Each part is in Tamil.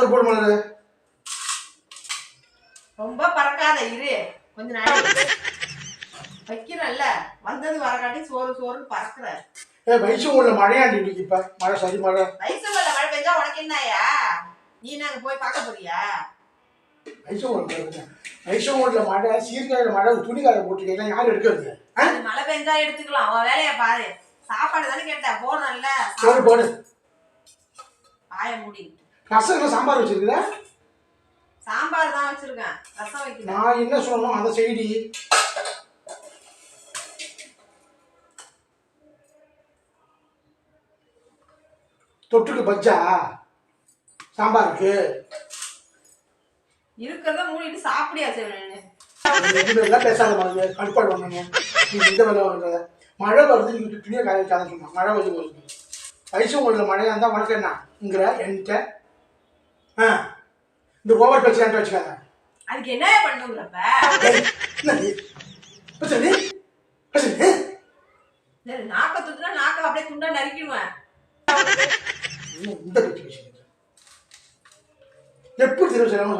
சோறு போடு மலரு. ரொம்ப பறக்காத இரு, கொஞ்ச நாள் வைக்கிறல்ல, வந்தது வரக்காட்டி சோறு சோறுன்னு பறக்குற. வைசூர்ல மழையாண்டி இன்னைக்கு. இப்ப மழை சரி மழை. வைசூர்ல மழை பெஞ்சா உனக்கு என்னயா? நீ நாங்க போய் பார்க்க போறியா? வைசூர்ல மழை, சீர்காழில மழை, துணிக்காய போட்டுருக்கீங்க, யாரும் எடுக்கிறது? மழை பெஞ்சா எடுத்துக்கலாம், அவன் வேலையை பாரு. சாப்பாடு தானே கேட்ட, போடணும்ல. சோறு போடு. பாய மூடி. ரசம் சாம்பார் வச்சிருக்குதா? சாம்பார் தான் வச்சிருக்கேன், ரசம் வைக்கல. நான் என்ன சொல்லணும் அந்த செய்தி. தொட்டுக்கு பஜ்ஜா சாம்பாருக்கு இருக்கிறத மூடிட்டு சாப்பிடியா? சரி எல்லாம் பேசாத மாதிரி கடுப்பாடு வந்தாங்க. நீ இந்த வேலை வர்ற மழை வருது, நீங்க துணியை காய வைக்காத சொன்னா மழை வருது. வயசு உங்களுக்கு மழையா இருந்தா உனக்கு என்னங்கிற என்கிட்ட இந்த ஓவர் பேச்சு வச்சுக்காத. அதுக்கு என்ன பண்ணுங்கிறப்ப நாக்க துட்டுனா நாக்க அப்படியே துண்டா நறுக்கிடுவேன். இந்த பேச்சு எப்படி தெரியும் சொல்லுவாங்க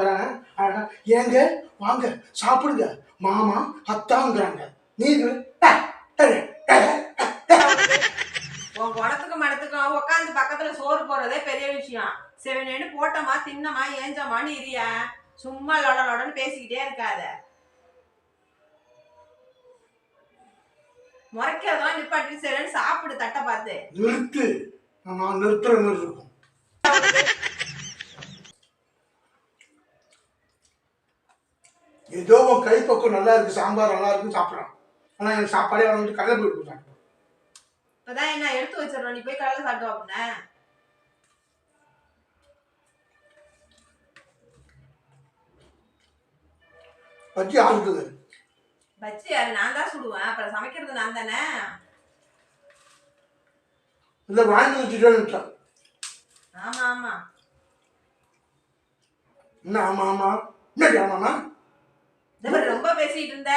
வராங்க, ஏங்க வாங்க சாப்பிடுங்க மாமா அத்தாங்கிறாங்க. நீங்க உன் குணத்துக்கும் மனத்துக்கும் உட்காந்து பக்கத்துல சோறு போறதே பெரிய விஷயம். செவனேன்னு போட்டமா தின்னமா ஏஞ்சமான்னு இரியா, சும்மா லொட லொடன்னு பேசிக்கிட்டே இருக்காத. முறைக்கிறதெல்லாம் நிப்பாட்டி சரின்னு சாப்பிடு, தட்டை பார்த்து நிறுத்து. நான் நிறுத்துற மாதிரி இருக்கும். ஏதோ உன் கைப்பக்கம் நல்லா இருக்கு, சாம்பார் நல்லா இருக்கு சாப்பிடலாம். ஆனா எனக்கு சாப்பாடே வாங்கிட்டு கடலை போயிட்டு சாப்பிடுவேன். இப்பதான் என்ன எடுத்து வச்சிடறோம், நீ போய் கடலை சாப்பிட்டு அப்படின்னா பஜ்ஜி ஆகுது. பஜ்ஜி யாரு? நான் தான் சுடுவேன், அப்புறம் சமைக்கிறது நான் தானே. இல்லை வாங்கி வச்சுட்டு. ஆமா ஆமா. என்ன ஆமா ஆமா? என்ன ஆமாமா? ரொம்ப பேசிட்டு இருந்த.